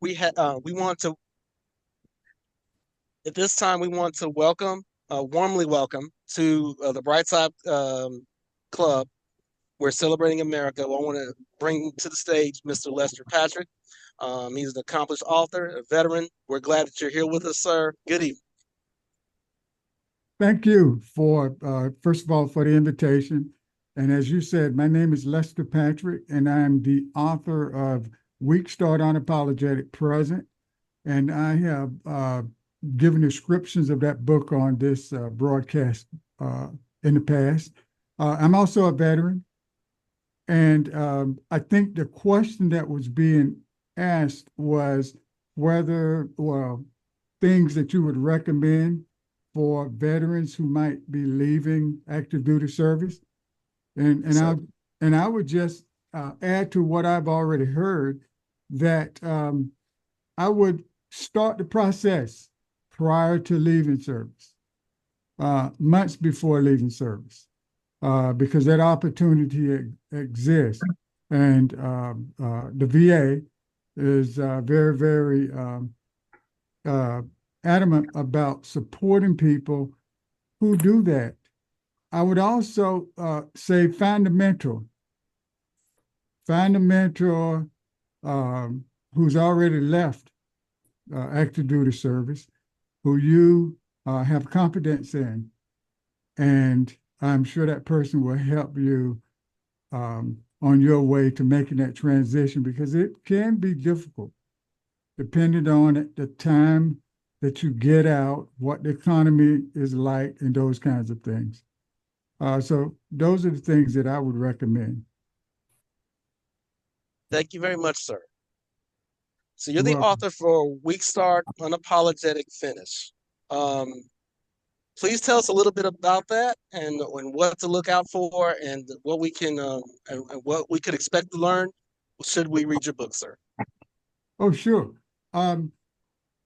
we want to at this time we want to warmly welcome to the Brightside Club. We're celebrating America. I want to bring to the stage Mr. Lester Patrick. He's an accomplished author, a veteran. We're glad that you're here with us, sir. Good evening. Thank you for, first of all, for the invitation. And as you said, my name is Lester Patrick, and I'm the author of Weak Start Unapologetic Present. And I have given descriptions of that book on this broadcast in the past. I'm also a veteran. And I think the question that was being asked was whether, well, things that you would recommend for veterans who might be leaving active duty service. And I would just add to what I've already heard that I would start the process prior to leaving service, months before leaving service, because that opportunity exists. And the VA is very, very adamant about supporting people who do that. I would also say find a mentor. Find a mentor who's already left active duty service, who you have confidence in. And I'm sure that person will help you on your way to making that transition, because it can be difficult depending on the time that you get out, what the economy is like, and those kinds of things. So those are the things that I would recommend. Thank you very much, sir. So you're the Well, author for Weak Start, Unapologetic Finish. Please tell us a little bit about that and what to look out for and what we can and what we could expect to learn should we read your book, sir. oh, sure.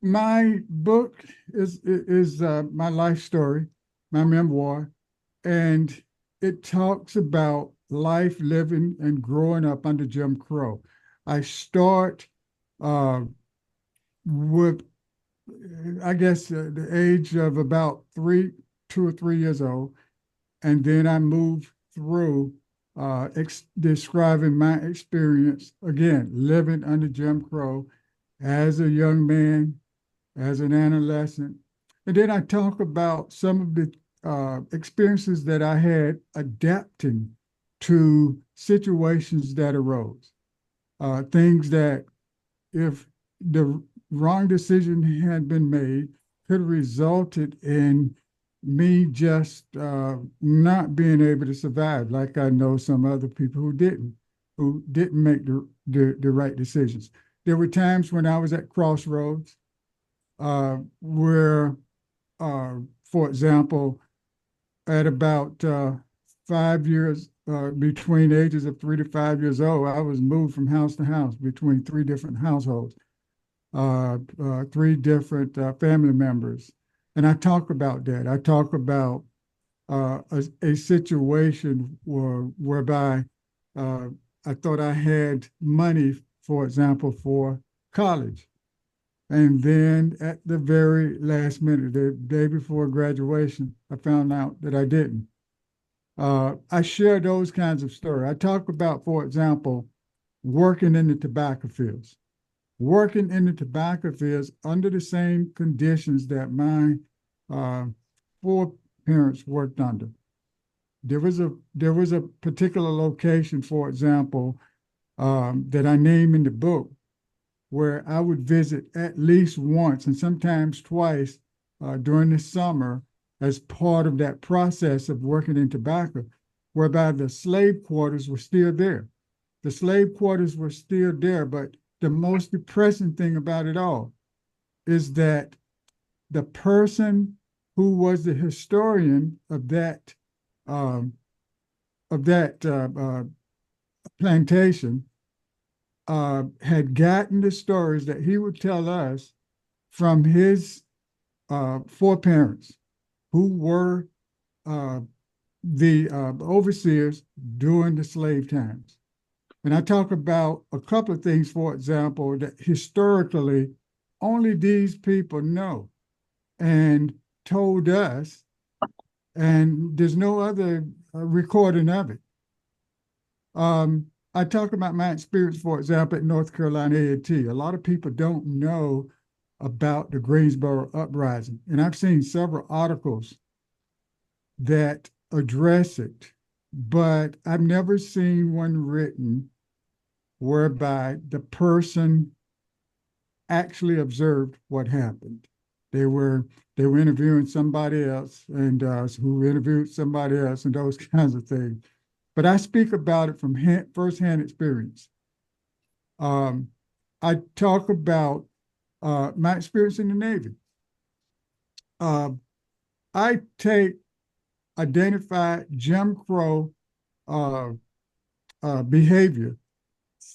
My book is my life story, my memoir, and it talks about life living and growing up under Jim Crow. I start with, I guess, the age of about 2 or 3 years old, and then I move through describing my experience, again, living under Jim Crow as a young man, as an adolescent. And then I talk about some of the experiences that I had adapting to situations that arose. Things that, if the wrong decision had been made, could have resulted in me just not being able to survive, like I know some other people who didn't make the right decisions. There were times when I was at crossroads where, for example, at about 5 years, between ages of 3 to 5 years old, I was moved from house to house between 3 different households, 3 different family members. And I talk about that. I talk about a situation whereby I thought I had money, for example, for college. And then at the very last minute, the day before graduation, I found out that I didn't. I share those kinds of stories. I talk about, for example, working in the tobacco fields. Working in the tobacco fields under the same conditions that my foreparents worked under. There was a particular location, for example, that I name in the book, where I would visit at least once and sometimes twice during the summer as part of that process of working in tobacco, whereby the slave quarters were still there. The slave quarters were still there, but the most depressing thing about it all is that the person who was the historian of that plantation had gotten the stories that he would tell us from his foreparents, who were the overseers during the slave times. And I talk about a couple of things, for example, that historically only these people know and told us, and there's no other recording of it. I talk about my experience, for example, at North Carolina A&T. A lot of people don't know about the Greensboro uprising, and I've seen several articles that address it, but I've never seen one written whereby the person actually observed what happened. They were they were interviewing somebody else, and who interviewed somebody else, and those kinds of things. But I speak about it from firsthand experience. Um, I talk about my experience in the Navy. Uh, I take identify Jim Crow uh, behavior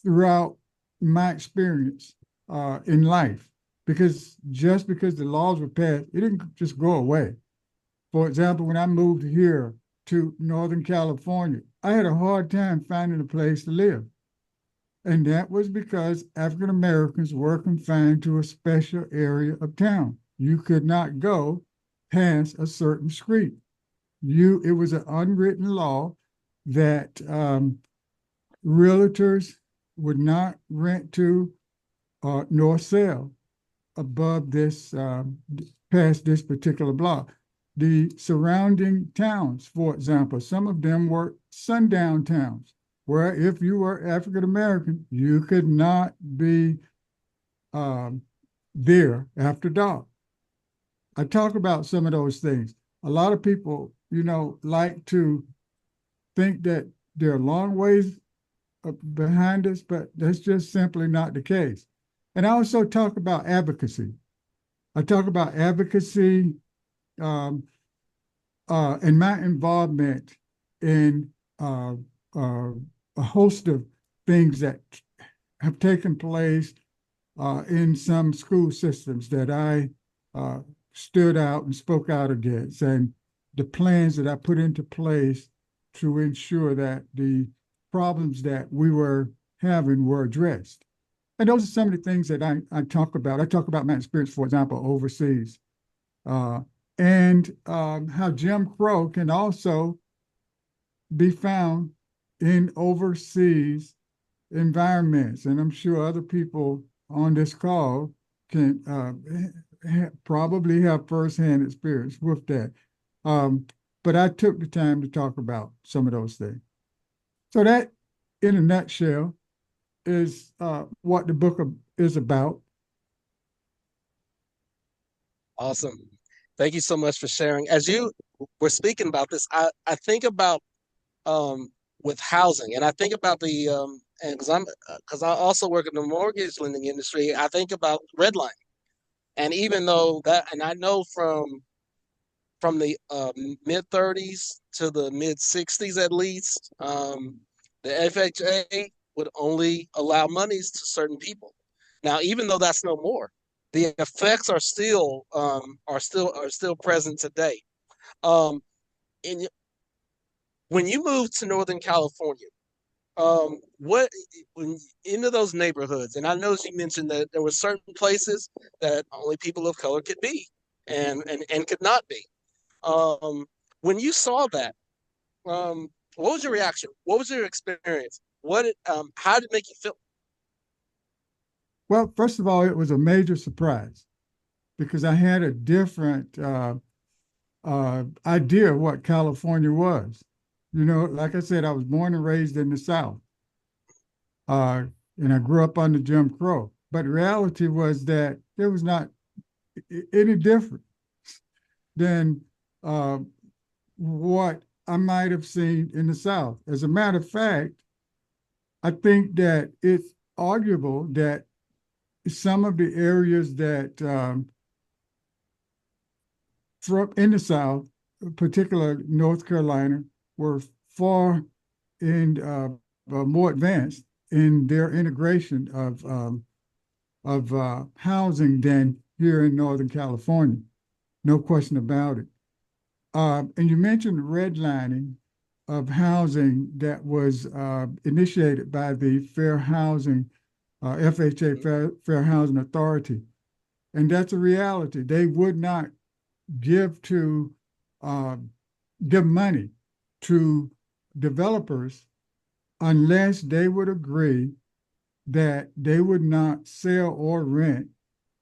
throughout my experience in life, because just because the laws were passed, it didn't just go away. For example, when I moved here to Northern California, I had a hard time finding a place to live. And that was because African Americans were confined to a special area of town. You could not go past a certain street. It was an unwritten law that realtors would not rent to nor sell above this, past this particular block. The surrounding towns, for example, some of them were sundown towns, where if you were African American, you could not be um, there after dark. I talk about some of those things. A lot of people, like to think that they're a long ways behind us, but that's just simply not the case. And I also talk about advocacy. I talk about advocacy um, and my involvement in a host of things that have taken place in some school systems that I uh, stood out and spoke out against, and the plans that I put into place to ensure that the problems that we were having were addressed. And those are some of the things that I talk about. I talk about my experience, for example, overseas, uh, and how Jim Crow can also be found in overseas environments. And I'm sure other people on this call can probably have firsthand experience with that. Um, but I took the time to talk about some of those things. So that, in a nutshell, is what the book is about. Awesome. Thank you so much for sharing. As you were speaking about this, I think about um, with housing, and I think about the and because I also work in the mortgage lending industry, I think about redlining. And even though that, and I know from the mid 30s to the mid 60s at least, the FHA would only allow monies to certain people. Now, even though that's no more, the effects are still present today. Um, in, when you move to Northern California, what when into those neighborhoods, and I know you mentioned that there were certain places that only people of color could be, and could not be. Um, when you saw that, what was your reaction? What was your experience? How did it make you feel? Well, first of all, it was a major surprise because I had a different idea of what California was. Like I said, I was born and raised in the South, uh, and I grew up under Jim Crow. But the reality was that there was not any different than uh, what I might have seen in the South. As a matter of fact, I think that it's arguable that some of the areas that from in the South, particular North Carolina, were far and more advanced in their integration of housing than here in Northern California. No question about it. And you mentioned redlining. of housing that was initiated by the Fair Housing, FHA, Fair Housing Authority. And that's a reality. They would not give to uh, give money to developers unless they would agree that they would not sell or rent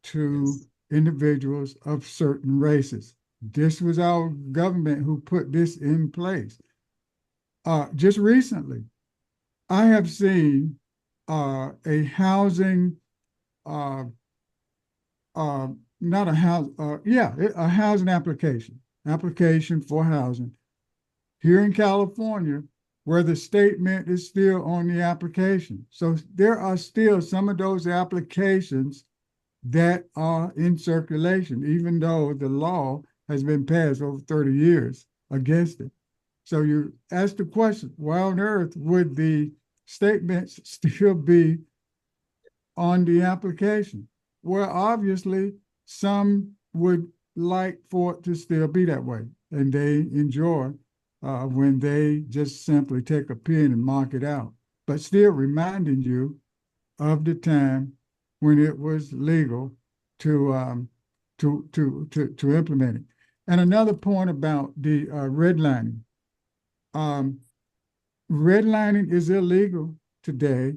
to Yes. individuals of certain races. This was our government who put this in place. Just recently, I have seen a housing, uh, uh, not a house, yeah, a housing application for housing here in California, where the statement is still on the application. So there are still some of those applications that are in circulation, even though the law has been passed over 30 years against it. So you ask the question, why on earth would the statements still be on the application? Well, obviously, some would like for it to still be that way, and they enjoy when they just simply take a pen and mark it out, but still reminding you of the time when it was legal to to implement it. And another point about the redlining. Um, Redlining is illegal today,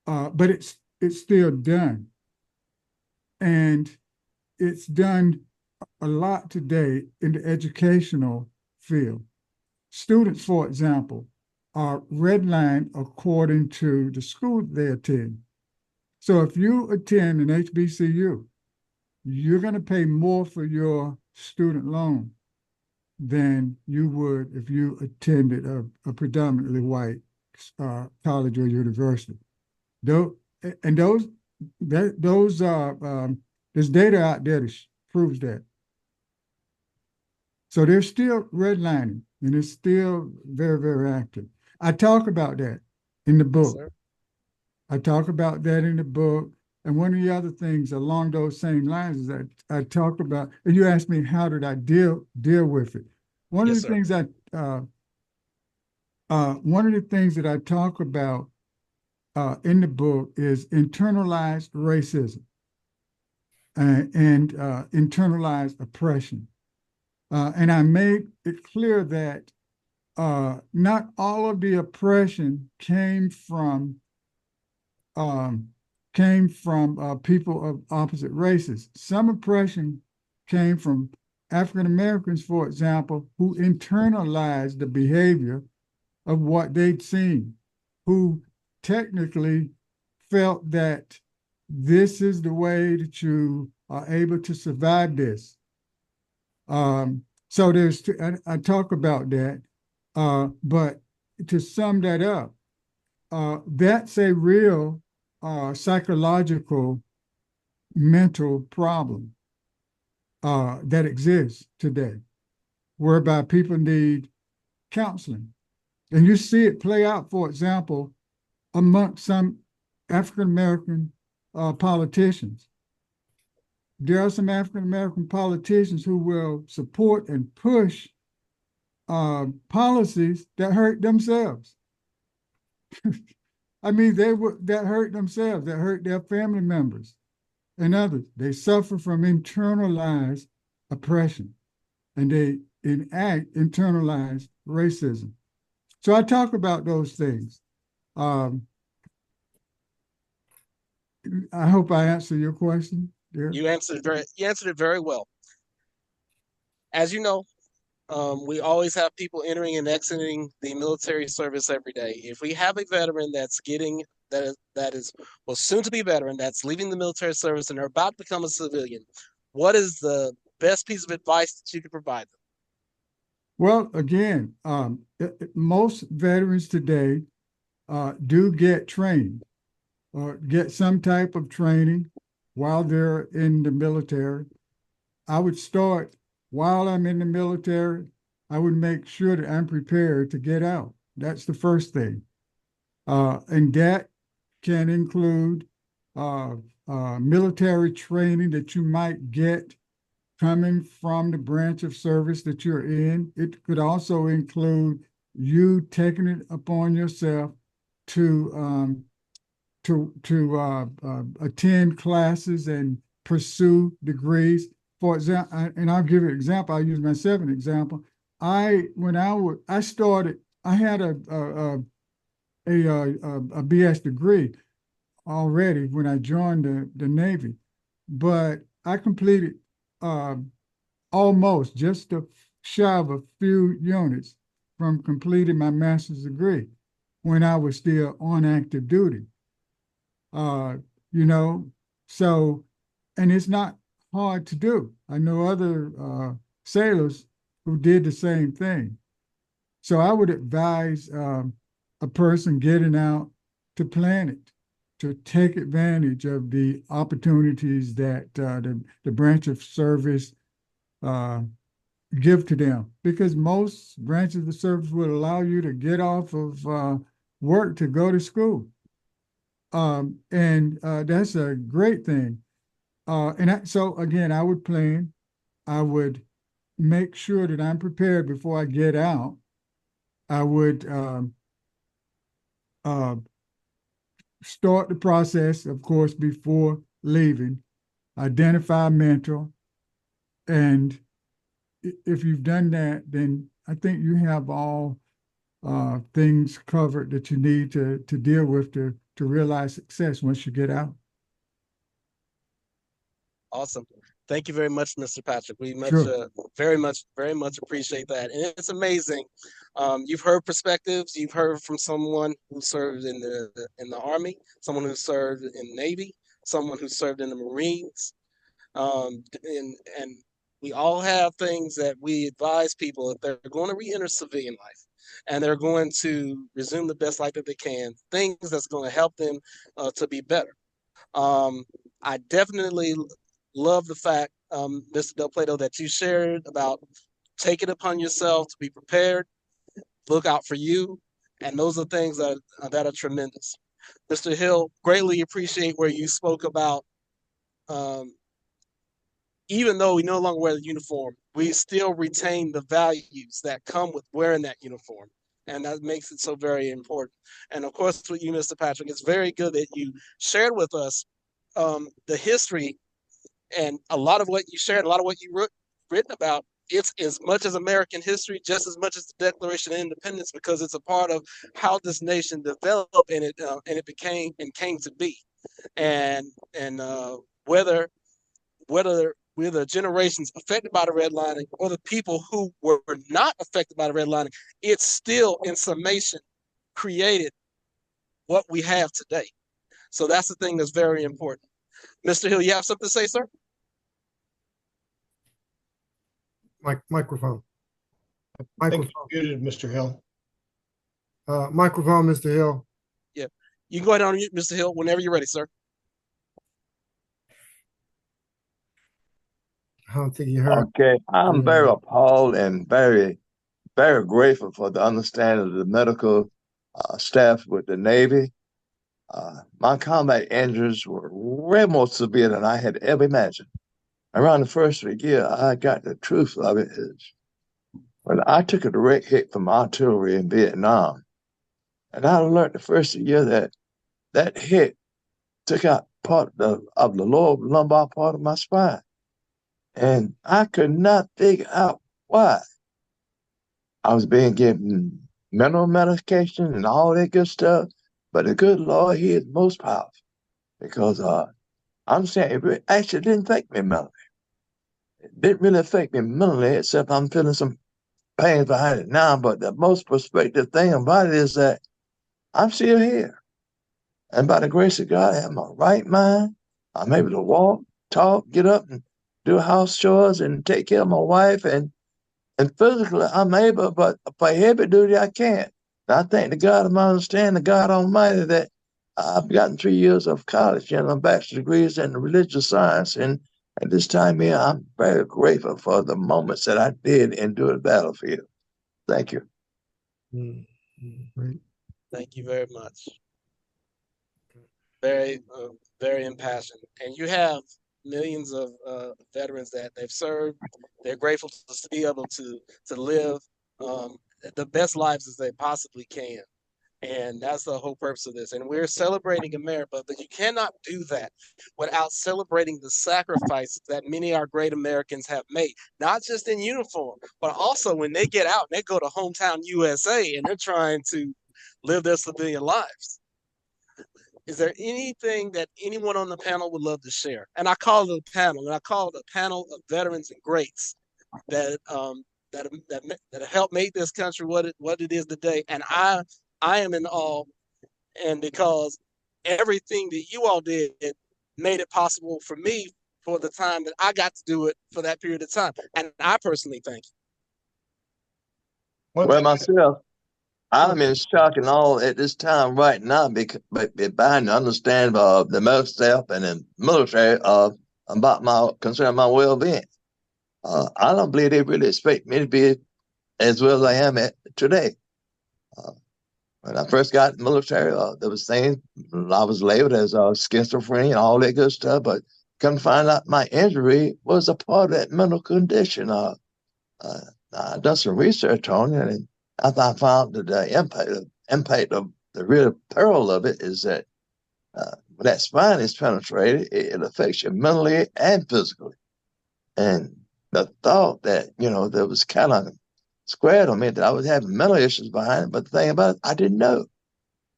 but it's still done, and it's done a lot today in the educational field. Students, for example, are redlined according to the school they attend. So if you attend an HBCU, you're going to pay more for your student loan than you would if you attended a predominantly white college or university. Though, and those there's data out there that proves that. So they're still redlining, and it's still very, very active. I talk about that in the Yes, book. sir. I talk about that in the book. And one of the other things along those same lines is that I talk about, and you asked me how did I deal with it. One of Yes, the sir. things I one of the things that I talk about in the book is internalized racism and internalized oppression. And I made it clear that not all of the oppression um, came from people of opposite races. Some oppression came from African Americans, for example, who internalized the behavior of what they'd seen, who technically felt that this is the way that you are able to survive this. So I talk about that, but to sum that up, that's a real psychological mental problem that exists today, whereby people need counseling. And you see it play out, for example, amongst some African American politicians. There are some African American politicians who will support and push policies that hurt themselves. I mean, they were that hurt themselves, that hurt their family members and others. They suffer from internalized oppression, and they enact internalized racism. So I talk about those things. Um, I hope I answer your question there. You answered it very well. As you know, we always have people entering and exiting the military service every day. If we have a veteran that's getting that is well soon to be veteran that's leaving the military service and they're about to become a civilian, what is the best piece of advice that you could provide them? Well, again, most veterans today do get trained or get some type of training while they're in the military. I would start while I'm in the military. I would make sure that I'm prepared to get out. That's the first thing. And that can include uh, military training that you might get coming from the branch of service that you're in. It could also include you taking it upon yourself to attend classes and pursue degrees. For example, and I'll give you an example. I'll use myself an example. I started. I had a BS degree already when I joined the Navy, but I completed uh, almost just shy of a few units from completing my master's degree when I was still on active duty. Uh, you know, so, and it's not hard to do. I know other sailors who did the same thing. So I would advise a person getting out to plan it, to take advantage of the opportunities that the branch of service uh, give to them, because most branches of the service will allow you to get off of work to go to school. And that's a great thing. So again, I would plan, I would make sure that I'm prepared before I get out. I would uh, start the process, of course, before leaving, identify a mentor. And if you've done that, then I think you have all things covered that you need to deal with to realize success once you get out. Awesome. Thank you very much, Mr. Patrick. We Sure. very much appreciate that. And it's amazing. You've heard perspectives. You've heard from someone who served in the Army, someone who served in the Navy, someone who served in the Marines, and we all have things that we advise people if they're going to re-enter civilian life and they're going to resume the best life that they can, things that's going to help them to be better. Um, I definitely love the fact, Mr. DelPlato, that you shared about take it upon yourself to be prepared, look out for you, and those are things that are tremendous. Mr. Hill, greatly appreciate where you spoke about um, even though we no longer wear the uniform, we still retain the values that come with wearing that uniform. And that makes it so very important. And of course, with you, Mr. Patrick, it's very good that you shared with us the history and a lot of what you shared, a lot of what you written about. It's as much as American history, just as much as the Declaration of Independence, because it's a part of how this nation developed and it became and came to be. And whether we're the generations affected by the redlining or the people who were not affected by the redlining, it's still, in summation, created what we have today. So that's the thing that's very important. Mr. Hill, you have something to say, sir? Microphone. I think Microphone. you're muted, Mr. Hill. Microphone, Mr. Hill. Yeah. You can go ahead on mute, Mr. Hill, whenever you're ready, sir. I don't think you heard. Okay, I'm very appalled and very, very grateful for the understanding of the medical staff with the Navy. My combat injuries were way more severe than I had ever imagined. Around the first of the year, I got the truth of it is when I took a direct hit from artillery in Vietnam, and I learned the first of the year that that hit took out part of the lower lumbar part of my spine. And I could not figure out why. I was being given mental medication and all that good stuff, but the good Lord, He is most powerful because I'm saying it actually didn't affect me mentally. It didn't really affect me mentally, except I'm feeling some pain behind it now. But the most prospective thing about it is that I'm still here. And by the grace of God, I have my right mind. I'm able to walk, talk, get up, and do house chores and take care of my wife. And physically, I'm able, but for heavy duty, I can't. And I thank the God of my understanding, the God Almighty, that I've gotten 3 years of college and a bachelor's degrees in religious science. And at this time here, I'm very grateful for the moments that I did endure the battlefield. Thank you. Great. Thank you very much. Very, very impassioned. And you have millions of veterans that they've served. They're grateful to be able to live the best lives as they possibly can. And that's the whole purpose of this. And we're celebrating America, but you cannot do that without celebrating the sacrifices that many of our great Americans have made, not just in uniform, but also when they get out and they go to hometown USA and they're trying to live their civilian lives. Is there anything that anyone on the panel would love to share? And I call it a panel, and I call it a panel of veterans and greats that that helped make this country what it is today. And I am in awe, and because everything that you all did made it possible for me for the time that I got to do it for that period of time. And I personally thank you. Well, myself, I'm in shock and all at this time right now because behind the understanding of the medical staff and the military about my concern my well-being. I don't believe they really expect me to be as well as I am today. When I first got in the military, there was things I was labeled as schizophrenia and all that good stuff, but come to find out my injury was a part of that mental condition. I done some research on it, and I found that the impact of the real peril of it is that when that spine is penetrated, it affects you mentally and physically. And the thought that, there was kind of squared on me that I was having mental issues behind it, but the thing about it, I didn't know.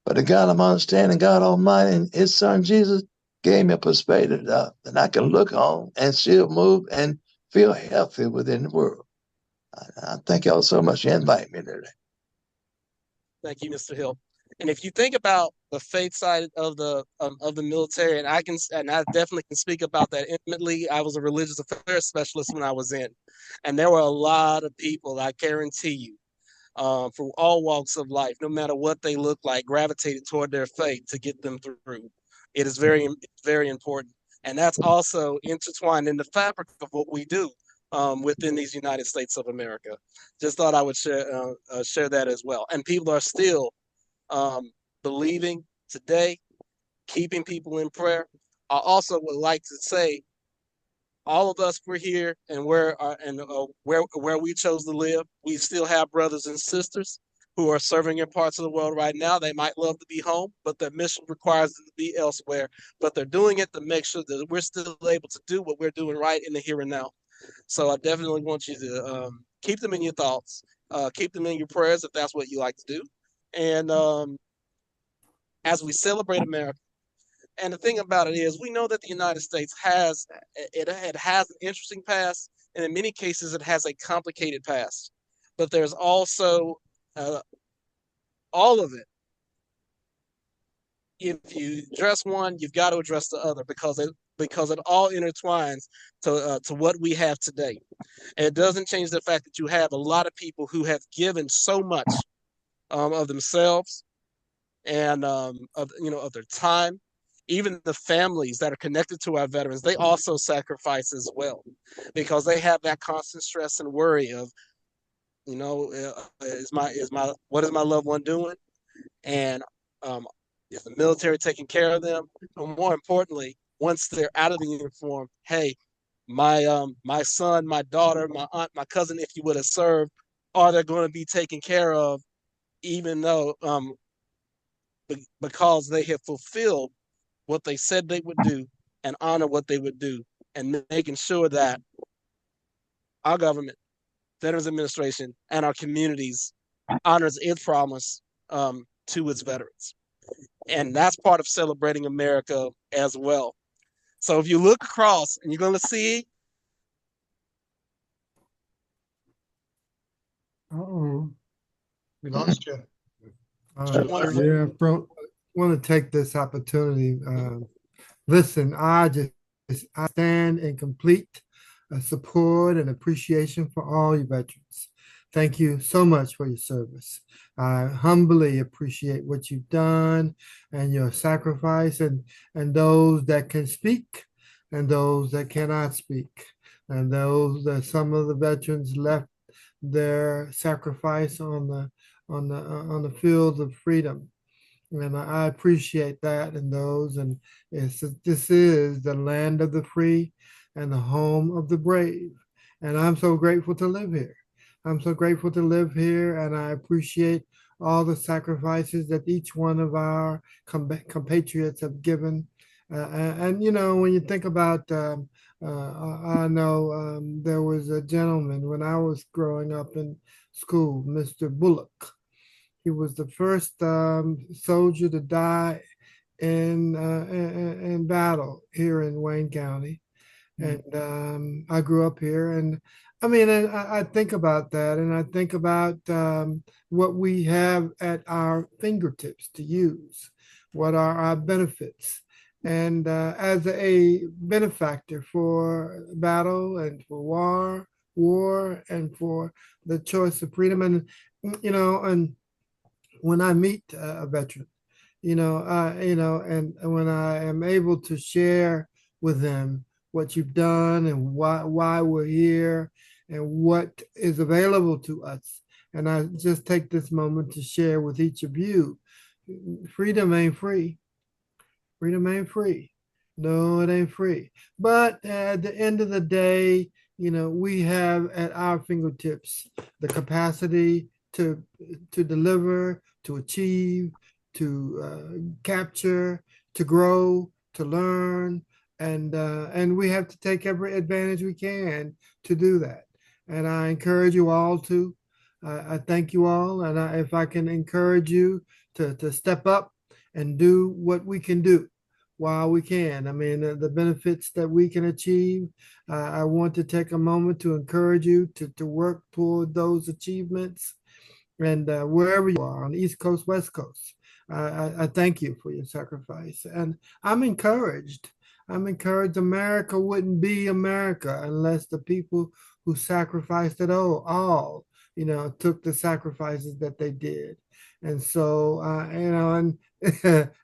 But the God I'm understanding, God Almighty and His Son Jesus gave me a perspective that I can look on and still move and feel healthy within the world. I thank y'all so much for inviting me today. Thank you, Mr. Hill. And if you think about the faith side of the military, and I definitely can speak about that intimately. I was a religious affairs specialist when I was in, and there were a lot of people, I guarantee you, from all walks of life, no matter what they look like, gravitated toward their faith to get them through. It is very, very important, and that's also intertwined in the fabric of what we do within these United States of America. Just thought I would share that as well. And people are still believing today, keeping people in prayer. I also would like to say, all of us we're here, and where we chose to live, we still have brothers and sisters who are serving in parts of the world right now. They might love to be home, but their mission requires them to be elsewhere. But they're doing it to make sure that we're still able to do what we're doing right in the here and now. So I definitely want you to keep them in your thoughts, keep them in your prayers if that's what you like to do. And as we celebrate America, and the thing about it is, we know that the United States has an interesting past, and in many cases, it has a complicated past. But there's also all of it. If you address one, you've got to address the other because it all intertwines to what we have today. And it doesn't change the fact that you have a lot of people who have given so much of themselves and of their time. Even the families that are connected to our veterans, they also sacrifice as well because they have that constant stress and worry of, what is my loved one doing, and is the military taking care of them? But more importantly, once they're out of the uniform, hey, my son, my daughter, my aunt, my cousin, if you would have served, are they going to be taken care of, even though because they have fulfilled what they said they would do and honor what they would do, and making sure that our government, Veterans Administration, and our communities honors its promise to its veterans. And that's part of celebrating America as well. So if you look across and you're going to see. Uh-oh. We lost you. Yeah, bro. I want to take this opportunity. Listen, I stand in complete support and appreciation for all you veterans. Thank you so much for your service. I humbly appreciate what you've done and your sacrifice, and those that can speak and those that cannot speak, and those that some of the veterans left their sacrifice on the fields of freedom. And I appreciate that and those. And this is the land of the free and the home of the brave. And I'm so grateful to live here. I'm so grateful to live here, and I appreciate all the sacrifices that each one of our compatriots have given. You know, when you think about, I know there was a gentleman when I was growing up in school, Mr. Bullock. He was the first soldier to die in battle here in Wayne County, and I grew up here. And I mean, I think about that, and I think about what we have at our fingertips to use, what are our benefits. And as a benefactor for battle and for war and for the choice of freedom, and you know, and when I meet a veteran, and when I am able to share with them what you've done and why we're here and what is available to us. And I just take this moment to share with each of you, freedom ain't free. Freedom ain't free. No, it ain't free. But at the end of the day, we have at our fingertips the capacity to deliver, to achieve, to capture, to grow, to learn, and we have to take every advantage we can to do that. And I encourage you all to. I thank you all, and if I can encourage you to step up and do what we can do while we can. I mean, the benefits that we can achieve. I want to take a moment to encourage you to work toward those achievements. And wherever you are on the East Coast, West Coast, I thank you for your sacrifice. And I'm encouraged. I'm encouraged. America wouldn't be America unless the people who sacrificed it all, took the sacrifices that they did. And so, and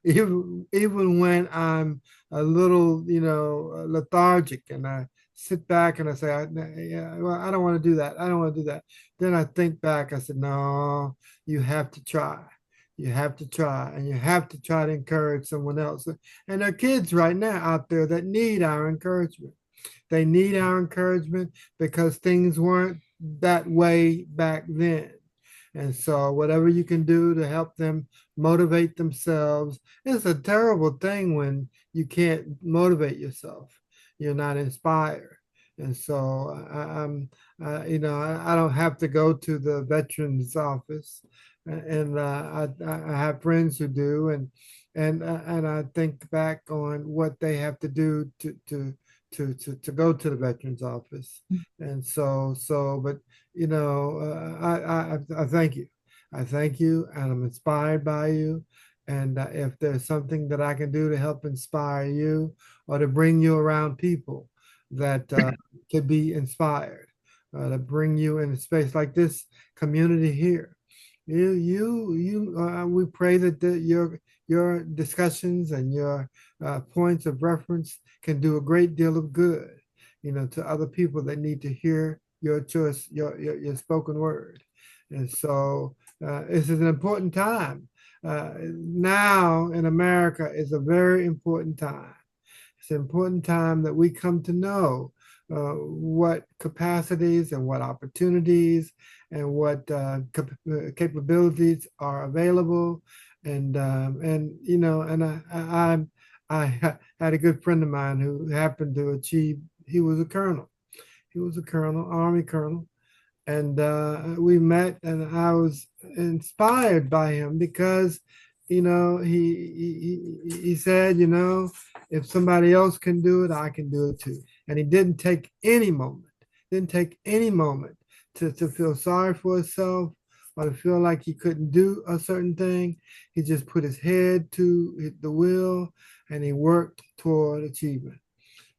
even when I'm a little, lethargic, and I sit back and I say, yeah, well, I don't want to do that. I don't want to do that. Then I think back, I said, no, you have to try. You have to try, and you have to try to encourage someone else. And there are kids right now out there that need our encouragement. They need our encouragement because things weren't that way back then. And so, whatever you can do to help them motivate themselves, it's a terrible thing when you can't motivate yourself. You're not inspired. And so, I don't have to go to the veterans office, and I have friends who do, and I think back on what they have to do to go to the veterans office. And but I thank you. I thank you, and I'm inspired by you. And if there's something that I can do to help inspire you or to bring you around people that could be inspired, to bring you in a space like this community here, we pray that your discussions and your points of reference can do a great deal of good, to other people that need to hear your choice, your spoken word. And so this is an important time. Now in America is a very important time. It's an important time that we come to know what capacities and what opportunities and what capabilities are available. And I had a good friend of mine who happened to achieve. He was a colonel. He was a colonel, Army colonel, and we met, and I was inspired by him because he said, if somebody else can do it, I can do it too. And he didn't take any moment to feel sorry for himself or to feel like he couldn't do a certain thing. He just put his head to the wheel, and he worked toward achievement.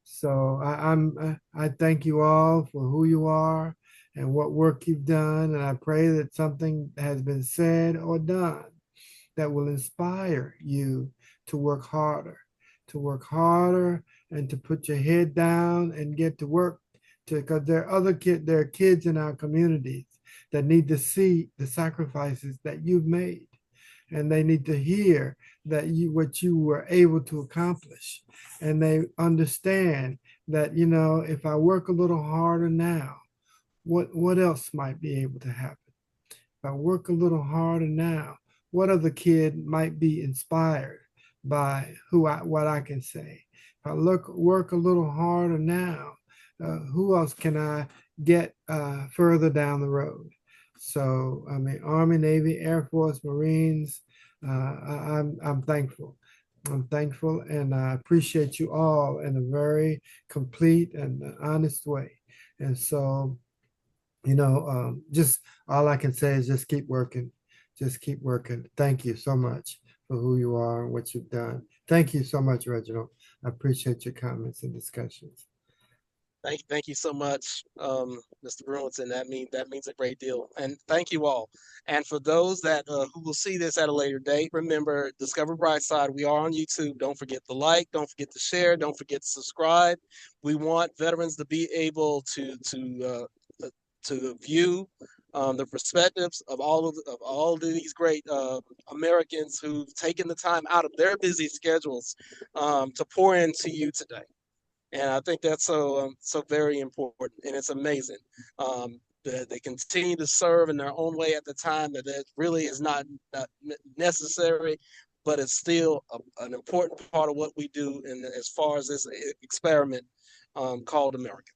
So I thank you all for who you are and what work you've done. And I pray that something has been said or done that will inspire you to work harder and to put your head down and get to work, because there are kids in our communities that need to see the sacrifices that you've made, and they need to hear that what you were able to accomplish, and they understand that if I work a little harder now, what else might be able to happen? If I work a little harder now, what other kid might be inspired by what I can say? If I work a little harder now, who else can I get further down the road? So I mean, Army, Navy, Air Force, Marines. I'm thankful. I'm thankful, and I appreciate you all in a very complete and honest way. And so, just all I can say is just keep working. Just keep working. Thank you so much for who you are and what you've done. Thank you so much, Reginald. I appreciate your comments and discussions. Thank you so much, Mr. Brewington. That means a great deal, and thank you all. And for those that who will see this at a later date, remember Discover Brightside. We are on YouTube. Don't forget to like. Don't forget to share. Don't forget to subscribe. We want veterans to be able to view the perspectives of all of these great Americans who've taken the time out of their busy schedules to pour into you today. And I think that's so very important, and it's amazing that they continue to serve in their own way at the time that really is not necessary, but it's still an important part of what we do, in as far as this experiment called America.